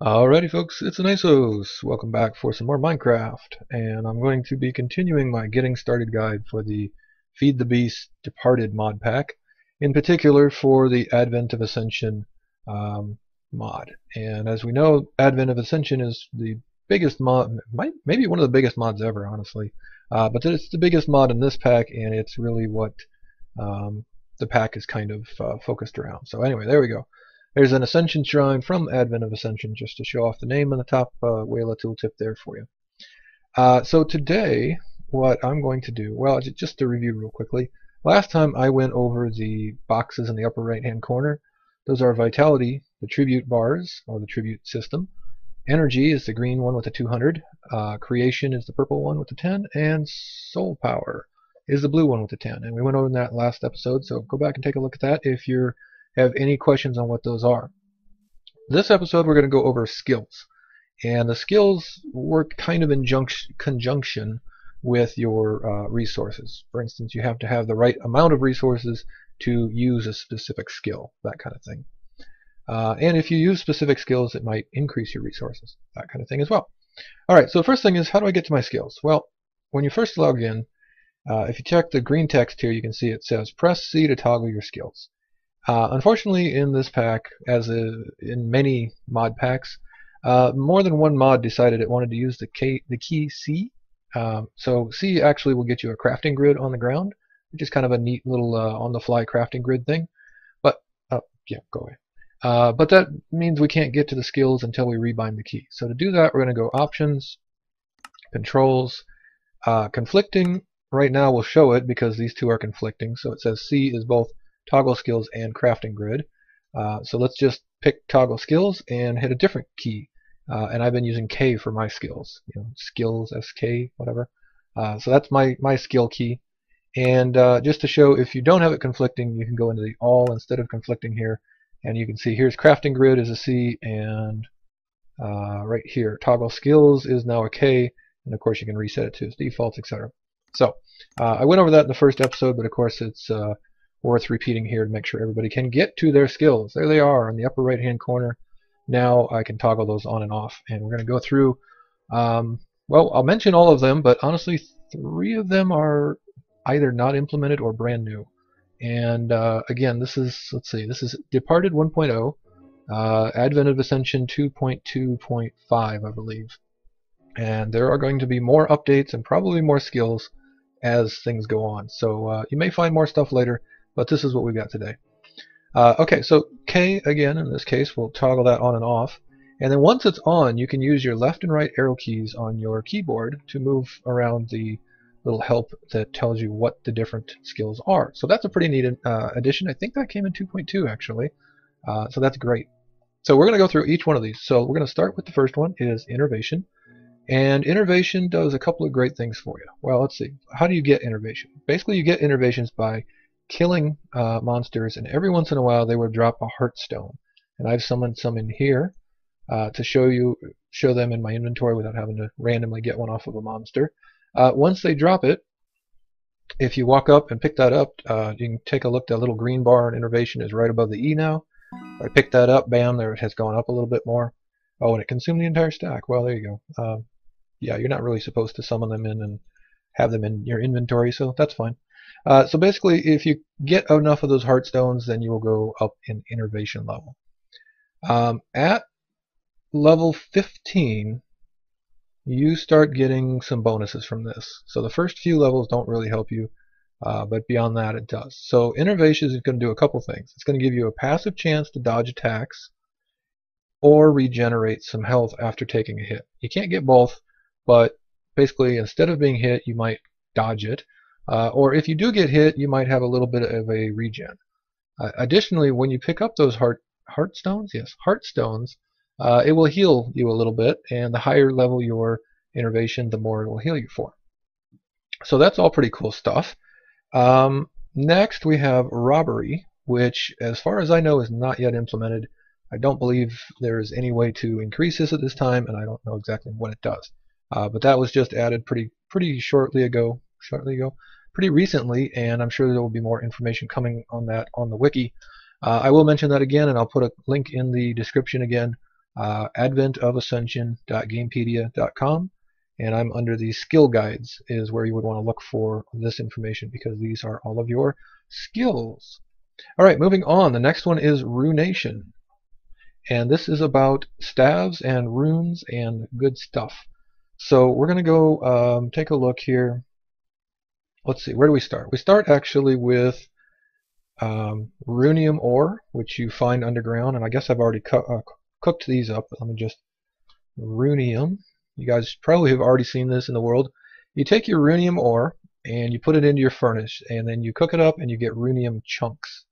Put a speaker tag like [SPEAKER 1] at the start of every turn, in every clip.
[SPEAKER 1] Alrighty folks, it's Anisos. Welcome back for some more Minecraft, and I'm going to be continuing my Getting Started guide for the Feed the Beast Departed mod pack, in particular for the Advent of Ascension mod. And as we know, Advent of Ascension is the biggest mod, maybe one of the biggest mods ever, honestly. But it's the biggest mod in this pack, and it's really what the pack is kind of focused around. So anyway, there we go. There's an Ascension Shrine from Advent of Ascension, just to show off the name on the top Wayla tooltip there for you. So today, what I'm going to do, well, just to review real quickly, last time I went over the boxes in the upper right-hand corner. Those are Vitality, the Tribute bars, or the Tribute system. Energy is the green one with the 200. Creation is the purple one with the 10. And Soul Power is the blue one with the 10. And we went over that last episode, so go back and take a look at that if you have any questions on what those are. This episode we're going to go over skills. And the skills work kind of in conjunction with your resources. For instance, you have to have the right amount of resources to use a specific skill, that kind of thing. And if you use specific skills, it might increase your resources, that kind of thing as well. Alright, so the first thing is, how do I get to my skills? Well, when you first log in, if you check the green text here, you can see it says press C to toggle your skills. Unfortunately, in this pack, as in many mod packs, more than one mod decided it wanted to use the key C. So C actually will get you a crafting grid on the ground, which is kind of a neat little on-the-fly crafting grid thing. But yeah, go away. But that means we can't get to the skills until we rebind the key. So to do that, we're going to go Options, Controls, Conflicting. Right now we'll show it because these two are conflicting. So it says C is both Toggle Skills and Crafting Grid. So let's just pick Toggle Skills and hit a different key. And I've been using K for my skills. Skills, SK, whatever. So that's my skill key. And just to show, if you don't have it conflicting, you can go into the All instead of conflicting here. And you can see here's Crafting Grid is a C, and right here, Toggle Skills is now a K. And of course you can reset it to its defaults, etc. So I went over that in the first episode, but of course it's worth repeating here to make sure everybody can get to their skills. There they are in the upper right hand corner. Now I can toggle those on and off, and we're going to go through, well, I'll mention all of them, but honestly 3 of them are either not implemented or brand new. And again, this is, let's see, this is Departed 1.0, Advent of Ascension 2.2.5, I believe. And there are going to be more updates and probably more skills as things go on. So you may find more stuff later, but this is what we've got today. Okay, so K, again, in this case, we'll toggle that on and off. And then once it's on, you can use your left and right arrow keys on your keyboard to move around the little help that tells you what the different skills are. So that's a pretty neat addition. I think that came in 2.2 actually. So that's great. So we're going to go through each one of these. So we're going to start with the first one, is Innervation. And Innervation does a couple of great things for you. Well, let's see. How do you get Innervation? Basically, you get Innervations by killing monsters, and every once in a while they will drop a Heartstone. And I've summoned some in here to show them in my inventory without having to randomly get one off of a monster. Once they drop it, if you walk up and pick that up, you can take a look. That little green bar in Innervation is right above the E now. If I pick that up, bam, there it has gone up a little bit more. Oh, and it consumed the entire stack. Well, there you go. Yeah, you're not really supposed to summon them in and have them in your inventory, so that's fine. So basically, if you get enough of those Heartstones, then you will go up in Innervation level. At level 15, you start getting some bonuses from this. So the first few levels don't really help you, but beyond that it does. So Innervation is going to do a couple things. It's going to give you a passive chance to dodge attacks or regenerate some health after taking a hit. You can't get both, but basically instead of being hit, you might dodge it. Or if you do get hit, you might have a little bit of a regen. Additionally, when you pick up those Heartstones, it will heal you a little bit, and the higher level your Innervation, the more it will heal you for. So that's all pretty cool stuff. Next we have Robbery, which as far as I know is not yet implemented. I don't believe there is any way to increase this at this time, and I don't know exactly what it does. But that was just added pretty recently, and I'm sure there will be more information coming on that on the wiki. I will mention that again, and I'll put a link in the description again Advent of Ascension.gamepedia.com, and I'm under the skill guides is where you would want to look for this information, because these are all of your skills. Alright, moving on. The next one is Runation. And this is about staves and runes and good stuff. So we're going to go take a look here. Let's see, where do we start? We start actually with runium ore, which you find underground, and I guess I've already cooked these up. Let me just... Runium. You guys probably have already seen this in the world. You take your runium ore and you put it into your furnace, and then you cook it up and you get runium chunks.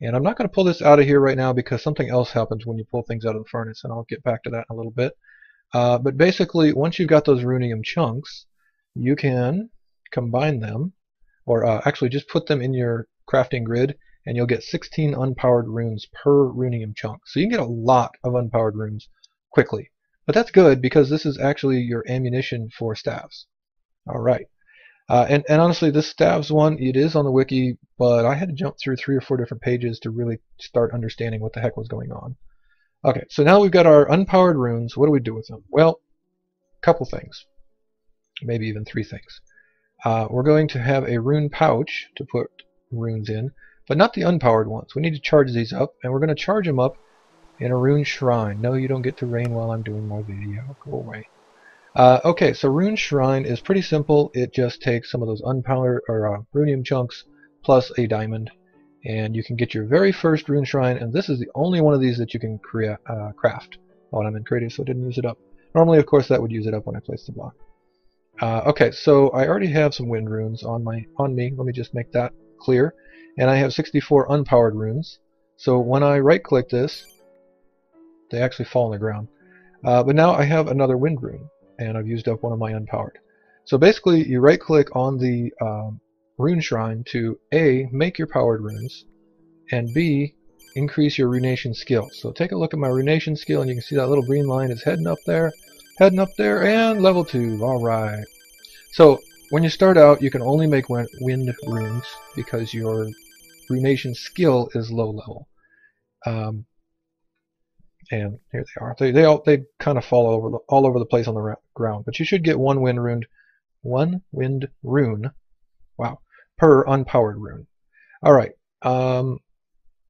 [SPEAKER 1] And I'm not going to pull this out of here right now because something else happens when you pull things out of the furnace, and I'll get back to that in a little bit. But basically, once you've got those runium chunks, you can combine them, or actually just put them in your crafting grid, and you'll get 16 unpowered runes per runium chunk. So you can get a lot of unpowered runes quickly. But that's good, because this is actually your ammunition for staves. Alright. And honestly, this staves one, it is on the wiki, but I had to jump through 3 or 4 different pages to really start understanding what the heck was going on. Okay, so now we've got our unpowered runes. What do we do with them? Well, a couple things. Maybe even 3 things. We're going to have a rune pouch to put runes in, but not the unpowered ones. We need to charge these up, and we're going to charge them up in a rune shrine. No, you don't get to rain while I'm doing my video. Go away. Okay, so rune shrine is pretty simple. It just takes some of those unpowered or runium chunks plus a diamond, and you can get your very first rune shrine. And this is the only one of these that you can craft. Oh, and I'm in creative, so I didn't use it up. Normally, of course, that would use it up when I place the block. Okay, so I already have some wind runes on me. Let me just make that clear. And I have 64 unpowered runes. So when I right-click this, they actually fall on the ground. But now I have another wind rune, and I've used up one of my unpowered. So basically, you right-click on the rune shrine to A, make your powered runes, and B, increase your runation skill. So take a look at my runation skill, and you can see that little green line is heading up there, and level 2. Alright. So when you start out, you can only make wind runes because your runation skill is low level. And here they are. They kind of fall all over the place on the ground. But you should get one wind rune, wow, per unpowered rune. All right. And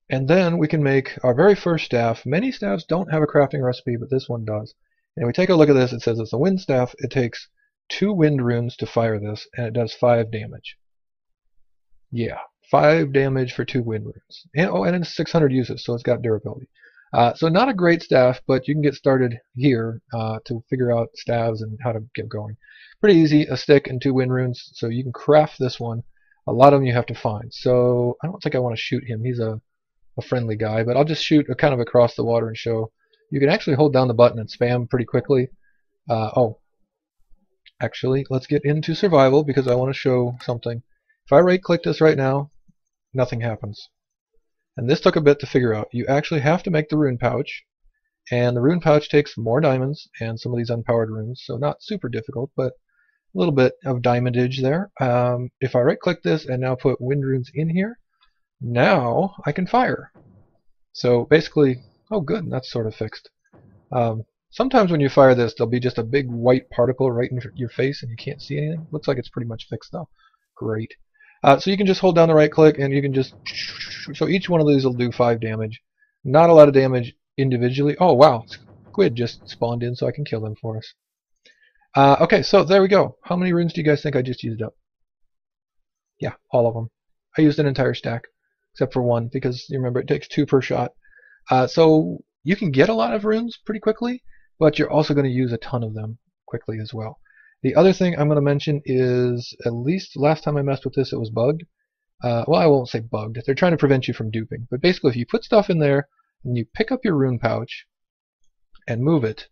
[SPEAKER 1] then we can make our very first staff. Many staffs don't have a crafting recipe, but this one does. And we take a look at this. It says it's a wind staff. It takes 2 wind runes to fire this, and it does 5 damage. Yeah, 5 damage for 2 wind runes. And, oh, and it's 600 uses, so it's got durability. So not a great staff, but you can get started here to figure out staves and how to get going. Pretty easy, a stick and 2 wind runes, so you can craft this one. A lot of them you have to find. So I don't think I want to shoot him. He's a friendly guy, but I'll just shoot kind of across the water and show. You can actually hold down the button and spam pretty quickly. Oh, actually, let's get into survival because I want to show something. If I right-click this right now, nothing happens. And this took a bit to figure out. You actually have to make the rune pouch, and the rune pouch takes more diamonds and some of these unpowered runes, so not super difficult, but a little bit of diamondage there. If I right-click this and now put wind runes in here, now I can fire. So basically, oh good, that's sort of fixed. Sometimes when you fire this, there'll be just a big white particle right in your face and you can't see anything. Looks like it's pretty much fixed though. Great. So you can just hold down the right click and you can just... So each one of these will do 5 damage. Not a lot of damage individually. Oh wow, squid just spawned in so I can kill them for us. Okay, so there we go. How many runes do you guys think I just used up? Yeah, all of them. I used an entire stack, except for one, because you remember it takes 2 per shot. So you can get a lot of runes pretty quickly, but you're also going to use a ton of them quickly as well. The other thing I'm going to mention is, at least last time I messed with this, it was bugged. Well, I won't say bugged. They're trying to prevent you from duping. But basically, if you put stuff in there and you pick up your rune pouch and move it,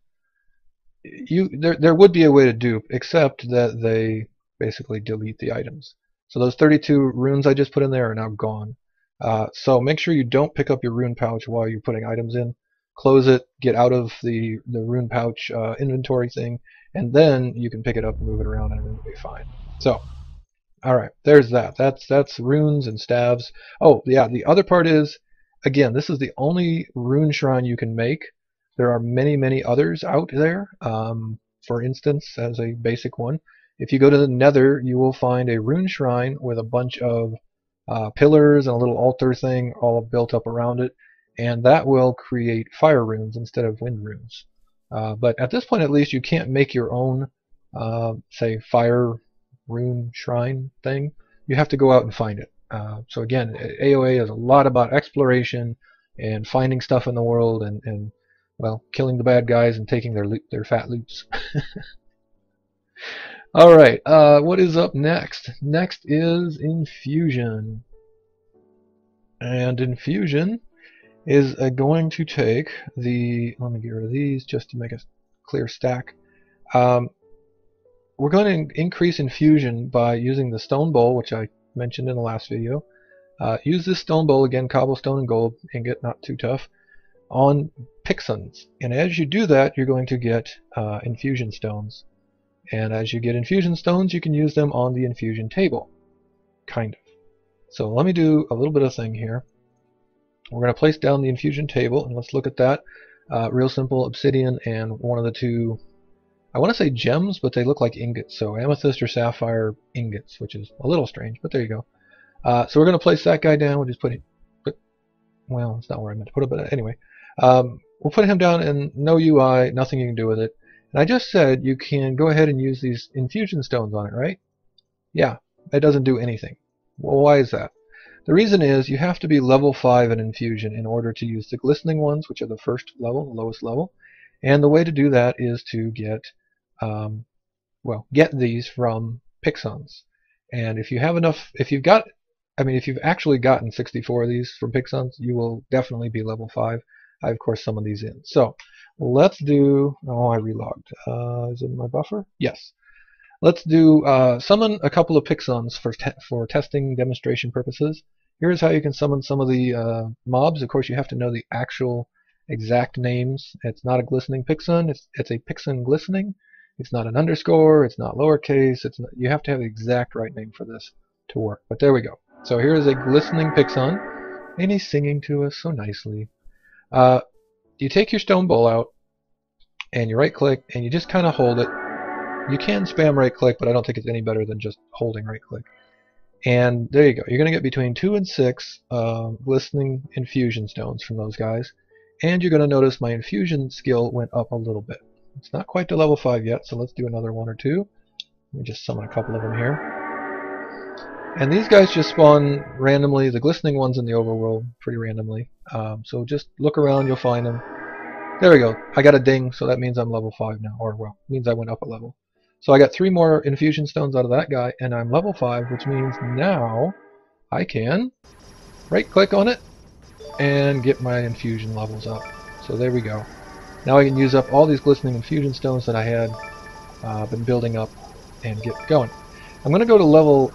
[SPEAKER 1] there would be a way to dupe, except that they basically delete the items. So those 32 runes I just put in there are now gone. So make sure you don't pick up your rune pouch while you're putting items in. Close it, get out of the rune pouch inventory thing, and then you can pick it up and move it around and it'll be fine. So, alright, there's that. That's runes and staves. Oh, yeah, the other part is, again, this is the only rune shrine you can make There are many others out there. For instance, as a basic one, if you go to the Nether, you will find a rune shrine with a bunch of pillars and a little altar thing all built up around it, and that will create fire runes instead of wind runes. But at this point, at least, you can't make your own, say, fire rune shrine thing. You have to go out and find it. So again, AoA is a lot about exploration and finding stuff in the world and well, killing the bad guys and taking their fat loots. All right, what is up next? Next is Infusion. And Infusion is going to take the, let me get rid of these just to make a clear stack. We're going to increase Infusion by using the stone bowl, which I mentioned in the last video. Use this stone bowl, again, cobblestone and gold, ingot, not too tough, on Pixons. And as you do that, you're going to get Infusion stones. And as you get Infusion stones, you can use them on the Infusion table. Kind of. So let me do a little bit of thing here. We're going to place down the Infusion table, and let's look at that. Real simple obsidian and one of the two, I want to say gems, but they look like ingots. So amethyst or sapphire ingots, which is a little strange, but there you go. So we're going to place that guy down. We'll just put it, well, that's not where I meant to put it, but anyway. We'll put him down and no UI, nothing you can do with it. And I just said you can go ahead and use these Infusion stones on it, right? Yeah, it doesn't do anything. Well, why is that? The reason is you have to be level 5 in Infusion in order to use the glistening ones, which are the first level, the lowest level. And the way to do that is to get, well, get these from Pixons. And if you have enough, if you've actually gotten 64 of these from Pixons, you will definitely be level 5. I, of course, summon these in. So let's do, oh, I relogged. Is it in my buffer? Yes. Let's do summon a couple of Pixons for testing demonstration purposes. Here's how you can summon some of the mobs. Of course, you have to know the actual exact names. It's not a glistening Pixon. It's a Pixon glistening. It's not an underscore. It's not lowercase. It's not, you have to have the exact right name for this to work. But there we go. So here is a glistening Pixon, and he's singing to us so nicely. You take your stone bowl out, and you right-click, and you just kind of hold it. You can spam right-click, but I don't think it's any better than just holding right-click. And there you go. You're going to get between 2 and 6 glistening Infusion stones from those guys. And you're going to notice my Infusion skill went up a little bit. It's not quite to level 5 yet, so let's do another one or two. Let me just summon a couple of them here. And these guys just spawn randomly, the glistening ones in the overworld, pretty randomly. So just look around, you'll find them. There we go. I got a ding, so that means I'm level 5 now, or well, means I went up a level. So I got 3 more Infusion stones out of that guy, and I'm level 5, which means now I can right-click on it and get my Infusion levels up. So there we go. Now I can use up all these glistening Infusion stones that I had been building up and get going. I'm going to go to level,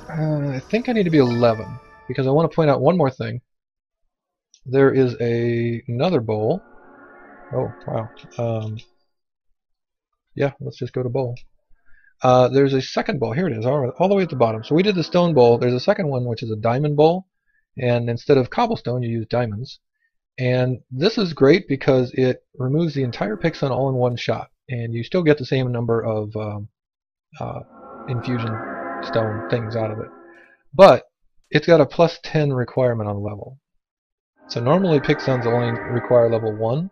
[SPEAKER 1] I think I need to be 11, because I want to point out one more thing. There is another bowl. Oh, wow. Yeah, let's just go to bowl. There's a second bowl. Here it is, all the way at the bottom. So we did the stone bowl. There's a second one, which is a diamond bowl. And instead of cobblestone, you use diamonds. And this is great because it removes the entire Pixon all in one shot. And you still get the same number of Infusion stone things out of it. But it's got a plus 10 requirement on level. So normally Pixons only require level 1.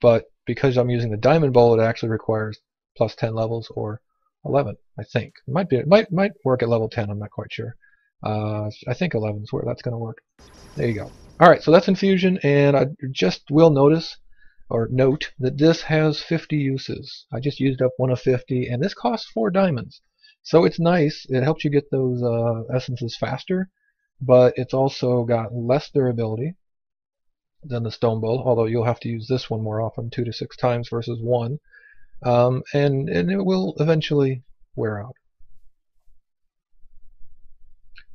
[SPEAKER 1] But because I'm using the diamond bowl, it actually requires plus 10 levels or 11, I think. It might work at level 10, I'm not quite sure. I think 11 is where that's going to work. There you go. Alright, so that's Infusion, and I just will notice, or note, that this has 50 uses. I just used up one of 50, and this costs 4 diamonds. So it's nice. It helps you get those essences faster, but it's also got less durability than the stone bowl, although you'll have to use this one more often, 2 to 6 times versus 1, and it will eventually wear out.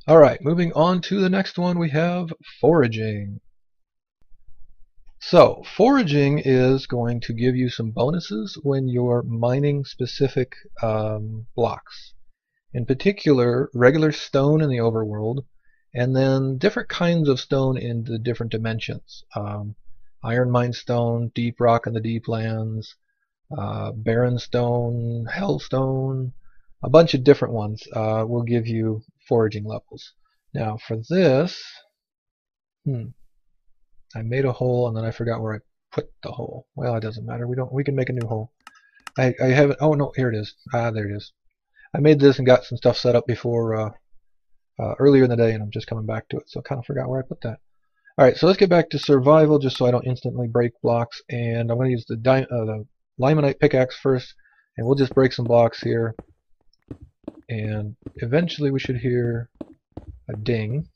[SPEAKER 1] Alright, moving on to the next one, we have Foraging. So, Foraging is going to give you some bonuses when you're mining specific blocks. In particular, regular stone in the overworld, and then different kinds of stone in the different dimensions. Iron Mine Stone, Deep Rock in the Deep Lands, Barren Stone, Hellstone, a bunch of different ones will give you foraging levels. Now for this, I made a hole and then I forgot where I put the hole. Well, it doesn't matter. We can make a new hole. I haven't. Oh no, here it is. Ah, there it is. I made this and got some stuff set up before earlier in the day, and I'm just coming back to it, so I kind of forgot where I put that. All right, so let's get back to survival, just so I don't instantly break blocks. And I'm going to use the limonite pickaxe first, and we'll just break some blocks here. And eventually, we should hear a ding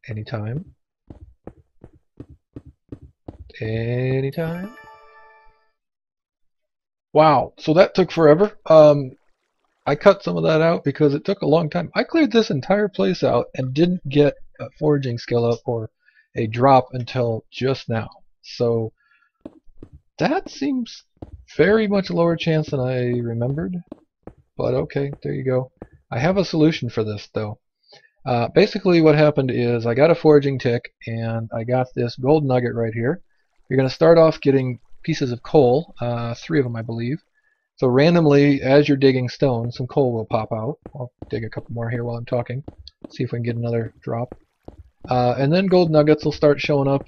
[SPEAKER 1] anytime. Anytime. Wow, so that took forever. I cut some of that out because it took a long time. I cleared this entire place out and didn't get a foraging skill up or a drop until just now. So that seems very much lower chance than I remembered. But okay, there you go. I have a solution for this though. Basically what happened is I got a foraging tick and I got this gold nugget right here. You're going to start off getting pieces of coal, 3 of them I believe. So randomly, as you're digging stone, some coal will pop out. I'll dig a couple more here while I'm talking. See if we can get another drop. And then gold nuggets will start showing up.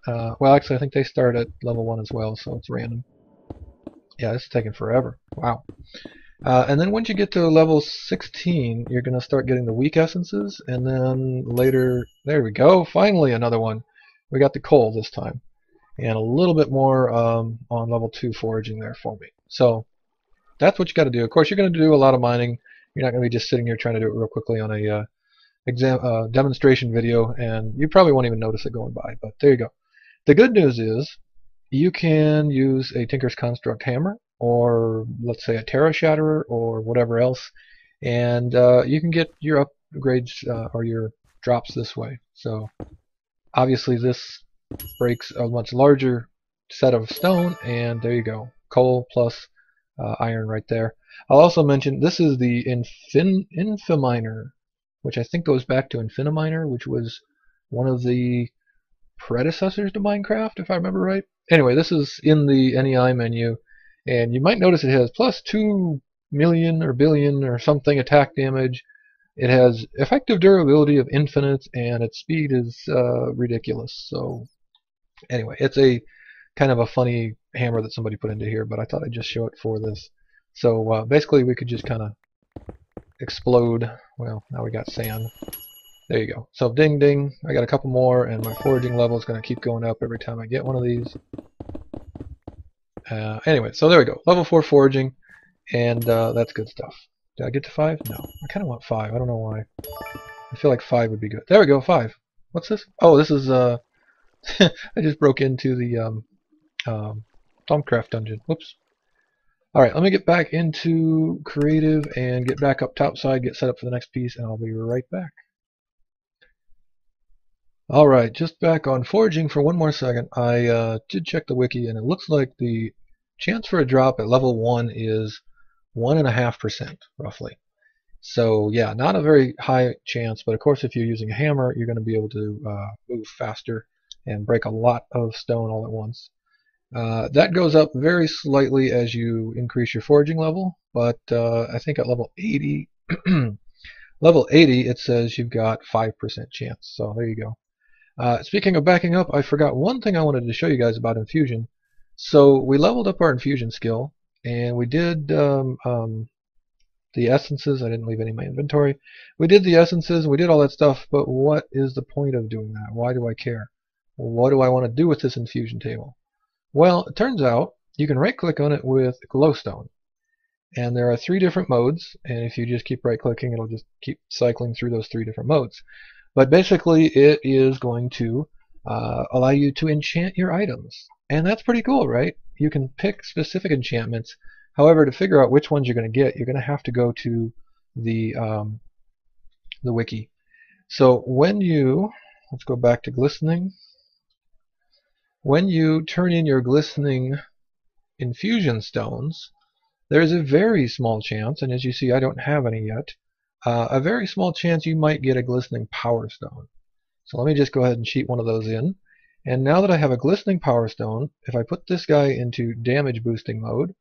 [SPEAKER 1] Well, actually, I think they start at level 1 as well, so it's random. Yeah, this is taking forever. Wow. And then once you get to level 16, you're going to start getting the weak essences. And then later, there we go. Finally, another one. We got the coal this time. And a little bit more on level 2 foraging there for me. So that's what you got to do. Of course, you're going to do a lot of mining. You're not going to be just sitting here trying to do it real quickly on a demonstration video, and you probably won't even notice it going by. But there you go. The good news is you can use a Tinker's Construct hammer, or let's say a Terra Shatterer, or whatever else, and you can get your upgrades or your drops this way. So obviously this breaks a much larger set of stone, and there you go. Coal plus iron right there. I'll also mention this is the Infiminer, which I think goes back to Infiniminer, which was one of the predecessors to Minecraft, if I remember right. Anyway, this is in the NEI menu, and you might notice it has plus 2 million or billion or something attack damage. It has effective durability of infinite, and its speed is ridiculous. So anyway, it's a kind of a funny hammer that somebody put into here, but I thought I'd just show it for this. So basically we could just kind of explode. Well, now we got sand. There you go. So ding ding, I got a couple more, and my foraging level is going to keep going up every time I get one of these. Anyway, so there we go. Level 4 foraging, and that's good stuff. Did I get to 5? No. I kind of want 5. I don't know why. I feel like 5 would be good. There we go, 5. What's this? Oh, this is I just broke into the Thaumcraft dungeon. Whoops. Alright, let me get back into creative and get back up topside, get set up for the next piece, and I'll be right back. Alright, just back on foraging for one more second. I did check the wiki, and it looks like the chance for a drop at level 1 is 1.5%, roughly. So yeah, not a very high chance, but of course if you're using a hammer, you're going to be able to move faster and break a lot of stone all at once. That goes up very slightly as you increase your foraging level, but I think at level 80, level 80 it says you've got 5% chance, so there you go. Speaking of backing up, I forgot one thing I wanted to show you guys about Infusion. So we leveled up our Infusion skill, and we did the essences. I didn't leave any in my inventory. We did the essences, we did all that stuff, but what is the point of doing that? Why do I care? What do I want to do with this Infusion table? Well, it turns out you can right-click on it with glowstone. And there are 3 different modes, and if you just keep right-clicking, it'll just keep cycling through those 3 different modes. But basically, it is going to allow you to enchant your items. And that's pretty cool, right? You can pick specific enchantments. However, to figure out which ones you're going to get, you're going to have to go to the wiki. So when you, let's go back to glistening. When you turn in your glistening infusion stones, there's a very small chance, and as you see I don't have any yet, a very small chance you might get a glistening power stone. So let me just go ahead and cheat one of those in. And now that I have a glistening power stone, if I put this guy into damage boosting mode,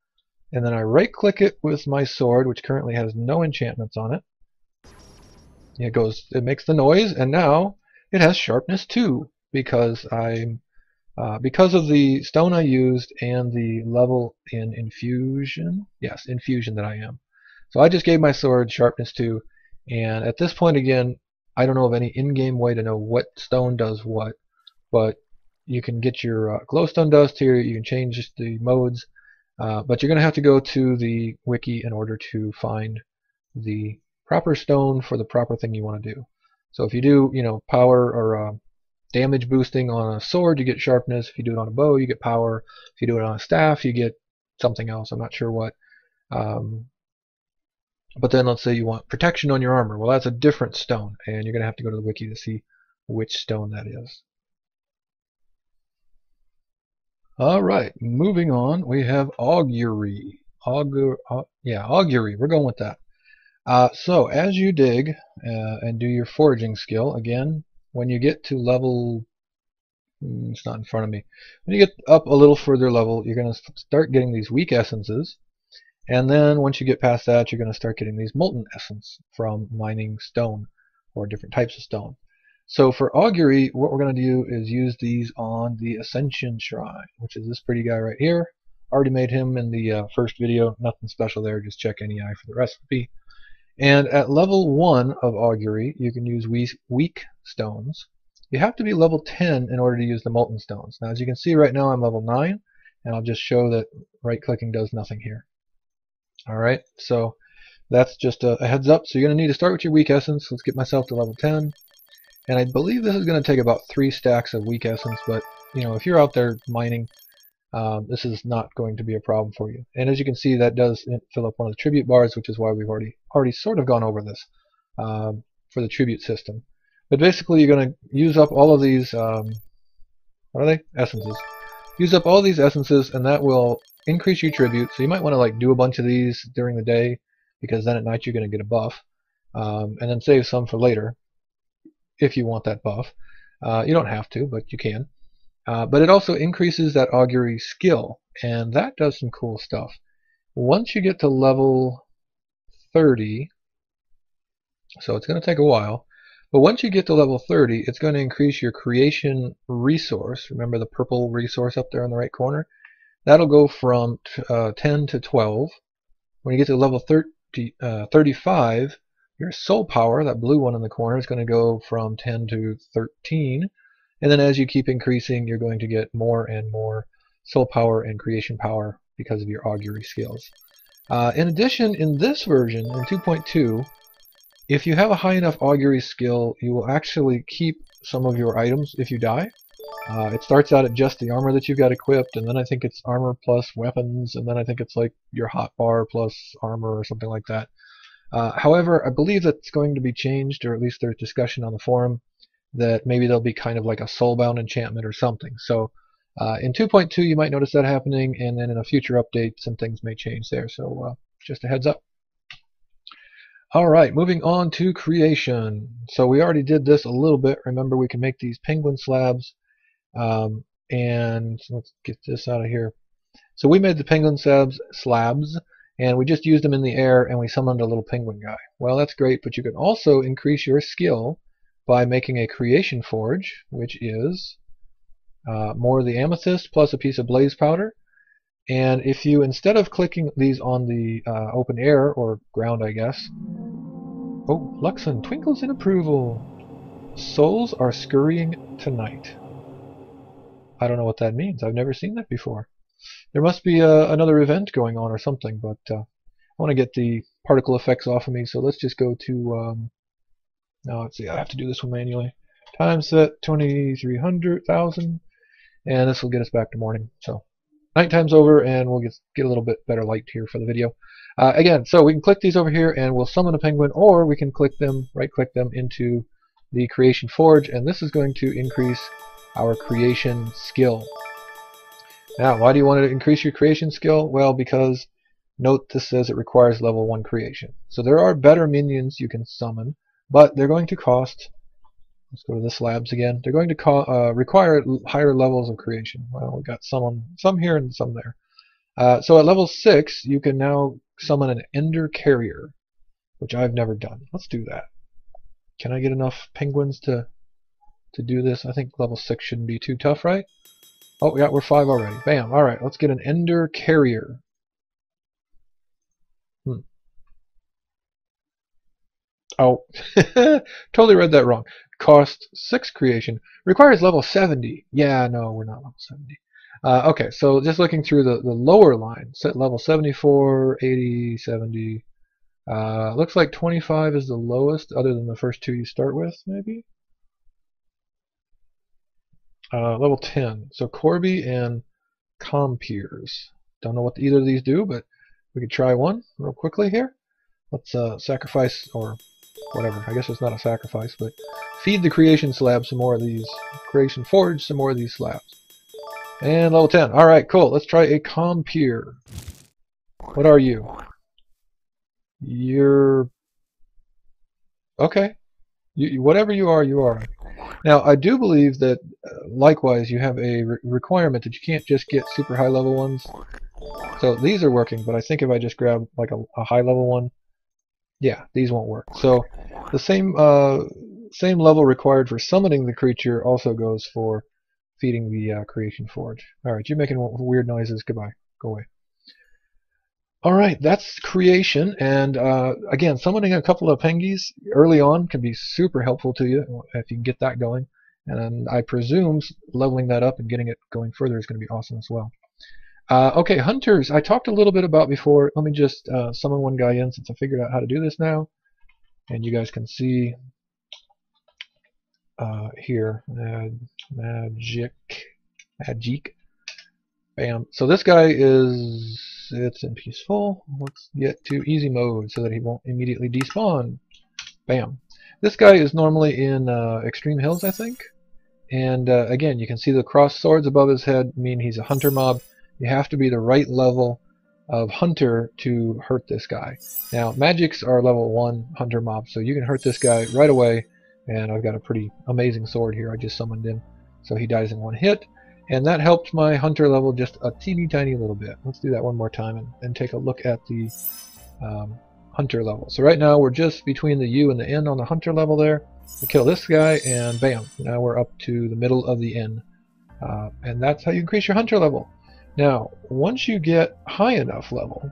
[SPEAKER 1] and then I right click it with my sword, which currently has no enchantments on it, it makes the noise, and now it has sharpness 2 because because of the stone I used and the level in Infusion. Yes, Infusion that I am. So I just gave my sword sharpness 2, and at this point again, I don't know of any in-game way to know what stone does what, but you can get your glowstone dust here, you can change the modes, but you're going to have to go to the wiki in order to find the proper stone for the proper thing you want to do. So if you do, power or damage boosting on a sword, you get sharpness. If you do it on a bow, you get power. If you do it on a staff, you get something else. I'm not sure what. But then let's say you want protection on your armor. Well, that's a different stone, and you're going to have to go to the wiki to see which stone that is. Alright, moving on, we have Augury. Augury, we're going with that. So as you dig and do your foraging skill, again, when you get to level, it's not in front of me, when you get up a little further level, you're going to start getting these weak essences, and then once you get past that, you're going to start getting these molten essence from mining stone, or different types of stone. So for Augury, what we're going to do is use these on the Ascension Shrine, which is this pretty guy right here. Already made him in the first video, nothing special there, just check NEI for the recipe. And at level 1 of Augury, you can use weak stones. You have to be level 10 in order to use the molten stones. Now as you can see right now I'm level 9, and I'll just show that right clicking does nothing here. Alright, so that's just a heads up. So you're going to need to start with your weak essence. Let's get myself to level 10. And I believe this is going to take about 3 stacks of weak essence, but if you're out there mining, this is not going to be a problem for you. And as you can see, that does fill up one of the tribute bars, which is why we've already sort of gone over this for the tribute system. But basically, you're going to use up all of these, what are they? Essences. Use up all these essences, and that will increase your tribute. So you might want to do a bunch of these during the day, because then at night you're going to get a buff, and then save some for later if you want that buff. You don't have to, but you can. But it also increases that Augury skill, and that does some cool stuff. Once you get to level 30, so it's going to take a while, but once you get to level 30, it's going to increase your creation resource. Remember the purple resource up there in the right corner? That'll go from 10 to 12. When you get to level 35, your soul power, that blue one in the corner, is going to go from 10 to 13. And then as you keep increasing, you're going to get more and more soul power and creation power because of your Augury skills. In addition, in this version, in 2.2, if you have a high enough Augury skill, you will actually keep some of your items if you die. It starts out at just the armor that you've got equipped, and then I think it's armor plus weapons, and then I think it's like your hotbar plus armor or something like that. However, I believe that's going to be changed, or at least there's discussion on the forum that maybe there'll be kind of like a soulbound enchantment or something. So in 2.2 you might notice that happening, and then in a future update some things may change there. So just a heads up. Alright, moving on to creation. So we already did this a little bit. Remember, we can make these penguin slabs. And let's get this out of here. So we made the penguin slabs, and we just used them in the air, and we summoned a little penguin guy. Well, that's great, but you can also increase your skill by making a creation forge, which is more of the amethyst plus a piece of blaze powder. And if you, instead of clicking these on the open air, or ground I guess, oh, Luxon twinkles in approval. Souls are scurrying tonight. I don't know what that means. I've never seen that before. There must be another event going on or something, but I want to get the particle effects off of me, so let's just go to, now let's see, I have to do this one manually. Time set 2300,000, and this will get us back to morning. So nighttime's over, and we'll get a little bit better light here for the video. Again, so we can click these over here, and we'll summon a penguin, or we can click them, right-click them into the creation forge, and this is going to increase our creation skill. Now, why do you want to increase your creation skill? Well, because note this says it requires level 1 creation. So there are better minions you can summon, but they're going to cost Let's go to the slabs again. They're going to require higher levels of creation. Well, we got some here and some there. So at level 6, you can now summon an Ender Carrier, which I've never done. Let's do that. Can I get enough penguins to do this? I think level 6 shouldn't be too tough, right? Oh, yeah, we're 5 already. Bam. All right, let's get an Ender Carrier. Oh, totally read that wrong. Cost 6 creation. Requires level 70. Yeah, no, we're not level 70. Okay, so just looking through the lower line, set level 74, 80, 70. Looks like 25 is the lowest, other than the first 2 you start with, maybe? Level 10. So Corby and Compeers. Don't know what either of these do, but we could try one real quickly here. Let's sacrifice, or whatever. I guess it's not a sacrifice, but feed the creation slab some more of these. Creation forge some more of these slabs. And level 10. Alright, cool. Let's try a Compeer. What are you? You're... okay. Whatever you are, you are. Now, I do believe that, likewise, you have a requirement that you can't just get super high level ones. So these are working, but I think if I just grab like a high level one, yeah, these won't work. So the same level required for summoning the creature also goes for feeding the creation forge. Alright, you're making weird noises. Goodbye. Go away. Alright, that's creation, and again, summoning a couple of pengies early on can be super helpful to you if you can get that going. And I presume leveling that up and getting it going further is going to be awesome as well. Okay, hunters, I talked a little bit about before. Let me just summon one guy in since I figured out how to do this now. And you guys can see here, magic. Bam. So this guy it's in peaceful. Let's get to easy mode so that he won't immediately despawn. Bam. This guy is normally in extreme hills, I think. And again, you can see the crossed swords above his head mean he's a hunter mob. You have to be the right level of hunter to hurt this guy. Now, magics are level 1 hunter mob, so you can hurt this guy right away. And I've got a pretty amazing sword here I just summoned in, so he dies in 1 hit. And that helped my hunter level just a teeny tiny little bit. Let's do that one more time and take a look at the hunter level. So right now we're just between the U and the N on the hunter level there. We kill this guy and bam, now we're up to the middle of the N. And that's how you increase your hunter level. Now, once you get high enough level,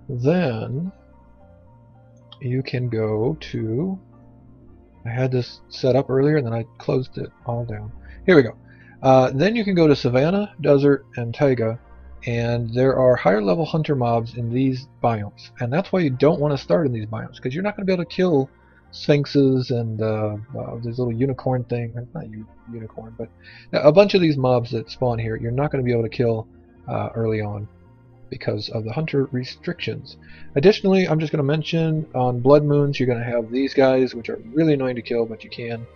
[SPEAKER 1] then you can go to... I had this set up earlier and then I closed it all down. Here we go. Then you can go to Savannah, Desert, and Taiga, and there are higher level hunter mobs in these biomes. And that's why you don't want to start in these biomes, because you're not going to be able to kill sphinxes and this little unicorn thing. Not unicorn, but a bunch of these mobs that spawn here, you're not going to be able to kill early on because of the hunter restrictions. Additionally, I'm just going to mention on blood moons, you're going to have these guys, which are really annoying to kill, but you can.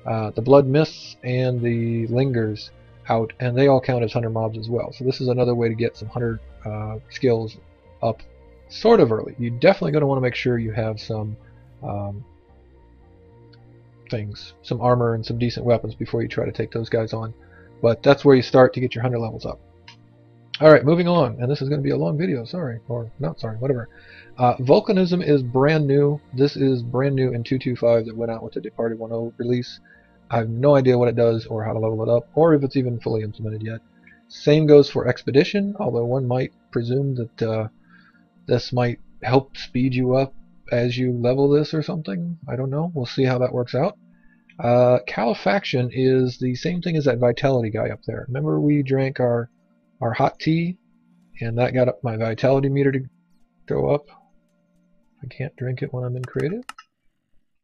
[SPEAKER 1] The blood mists and the lingers out, and they all count as hunter mobs as well. So this is another way to get some hunter skills up sort of early. You're definitely going to want to make sure you have some things, some armor and some decent weapons before you try to take those guys on. But that's where you start to get your hunter levels up. Alright, moving on, and this is going to be a long video, sorry, or not sorry, whatever. Volcanism is brand new. This is brand new in 2.2.5 that went out with the Departed 1.0 release. I have no idea what it does or how to level it up, or if it's even fully implemented yet. Same goes for Expedition, although one might presume that this might help speed you up as you level this or something. I don't know. We'll see how that works out. Califaction is the same thing as that Vitality guy up there. Remember we drank our hot tea, and that got up my Vitality meter to go up. I can't drink it when I'm in creative.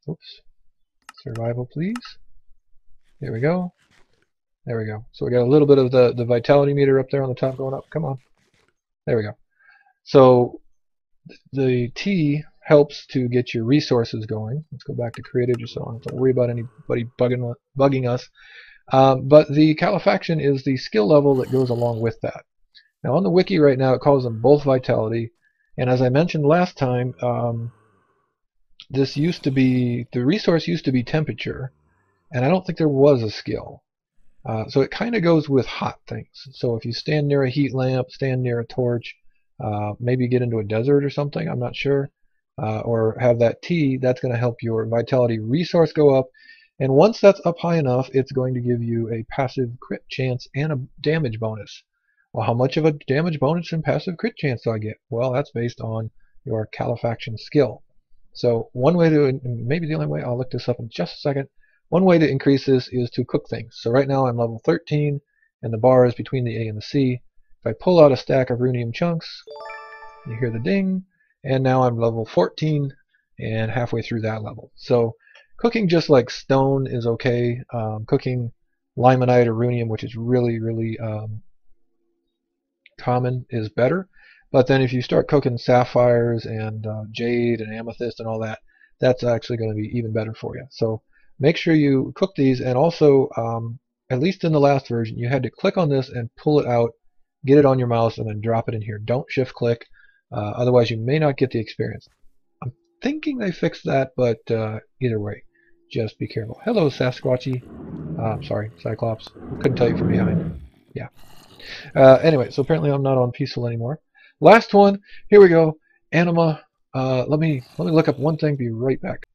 [SPEAKER 1] Oops. Survival, please. There we go. There we go. So we got a little bit of the Vitality meter up there on the top going up. Come on. There we go. So the tea helps to get your resources going. Let's go back to creative just so I don't have to worry about anybody bugging us. But the Califaction is the skill level that goes along with that. Now on the wiki right now it calls them both Vitality, and as I mentioned last time, this used to be, the resource used to be temperature, and I don't think there was a skill. So it kind of goes with hot things. So if you stand near a heat lamp, stand near a torch, maybe get into a desert or something, I'm not sure, or have that tea, that's going to help your vitality resource go up. And once that's up high enough, it's going to give you a passive crit chance and a damage bonus. Well, how much of a damage bonus and passive crit chance do I get? Well, that's based on your califaction skill. So one way to, maybe the only way, I'll look this up in just a second. One way to increase this is to cook things. So right now I'm level 13, and the bar is between the A and the C. If I pull out a stack of runium chunks, you hear the ding, and now I'm level 14 and halfway through that level. So cooking just like stone is okay. Cooking limonite or runium, which is really, really common, is better. But then if you start cooking sapphires and jade and amethyst and all that, that's actually going to be even better for you. So make sure you cook these, and also, at least in the last version, you had to click on this and pull it out, get it on your mouse, and then drop it in here. Don't shift click, otherwise you may not get the experience. I'm thinking they fixed that, but either way, just be careful. Hello, Sasquatchy. Sorry, Cyclops. Couldn't tell you from behind. Yeah. Anyway, so apparently I'm not on peaceful anymore. Last one. Here we go. Anima. Let me look up one thing. Be right back.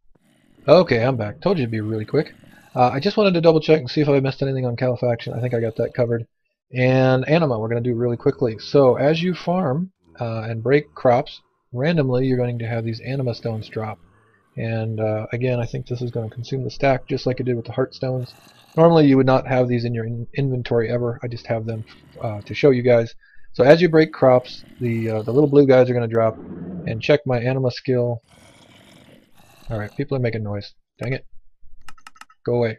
[SPEAKER 1] Okay, I'm back. Told you it'd be really quick. I just wanted to double check and see if I missed anything on califaction. I think I got that covered. And Anima, we're going to do really quickly. So as you farm and break crops, randomly you're going to have these Anima stones drop. And again, I think this is going to consume the stack just like it did with the heart stones. Normally you would not have these in your inventory ever. I just have them to show you guys. So as you break crops, the little blue guys are going to drop. And check my Anima skill. Alright, people are making noise. Dang it. Go away.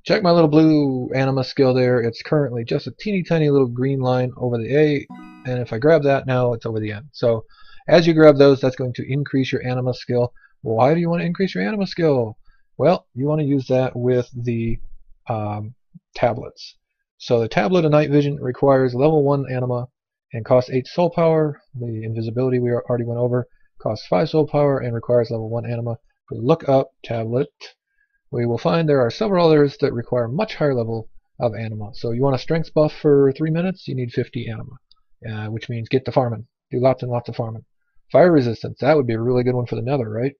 [SPEAKER 1] Check my little blue Anima skill there. It's currently just a teeny tiny little green line over the A. And if I grab that now, it's over the N. So as you grab those, that's going to increase your Anima skill. Why do you want to increase your Anima skill? Well, you want to use that with the tablets. So the tablet of night vision requires level 1 Anima and costs 8 soul power. The invisibility we already went over costs 5 soul power and requires level 1 Anima. If we look up tablet, we will find there are several others that require much higher level of Anima. So you want a strength buff for 3 minutes, you need 50 Anima, which means get to farming. Do lots and lots of farming. Fire resistance, that would be a really good one for the nether, right?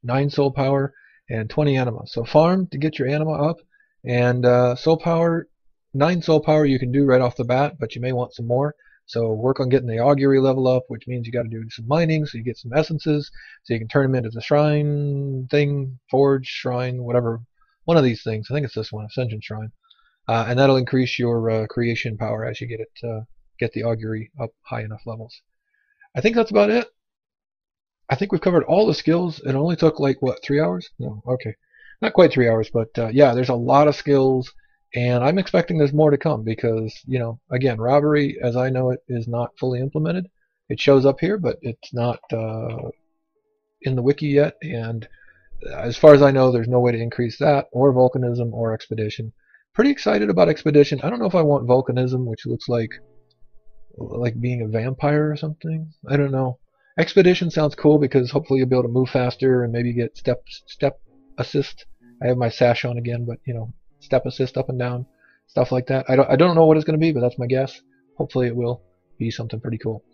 [SPEAKER 1] 9 soul power and 20 Anima. So farm to get your Anima up, and soul power, 9 soul power you can do right off the bat, but you may want some more. So work on getting the Augury level up, which means you got to do some mining so you get some essences, so you can turn them into the shrine thing, forge, shrine, whatever. One of these things. I think it's this one, Ascension Shrine. And that'll increase your creation power as you get the Augury up high enough levels. I think that's about it. I think we've covered all the skills. It only took like, what, 3 hours? No, okay. Not quite 3 hours, but yeah, there's a lot of skills. And I'm expecting there's more to come because, you know, again, Robbery, as I know it, is not fully implemented. It shows up here, but it's not in the wiki yet. And as far as I know, there's no way to increase that, or Volcanism, or Expedition. Pretty excited about Expedition. I don't know if I want Volcanism, which looks like being a vampire or something. I don't know. Expedition sounds cool because hopefully you'll be able to move faster and maybe get step assist. I have my sash on again, but you know, step assist up and down, stuff like that. I don't know what it's going to be, but that's my guess. Hopefully it will be something pretty cool.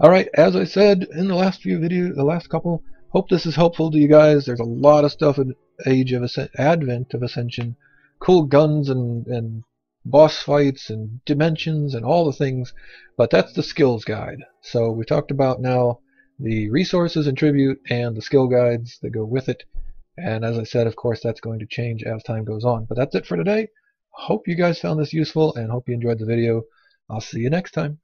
[SPEAKER 1] Alright, as I said in the last few videos, the last couple, hope this is helpful to you guys. There's a lot of stuff in Advent of Ascension, cool guns and boss fights and dimensions and all the things, but that's the skills guide. So we talked about now the resources and tribute and the skill guides that go with it. And as I said, of course, that's going to change as time goes on. But that's it for today. Hope you guys found this useful and hope you enjoyed the video. I'll see you next time.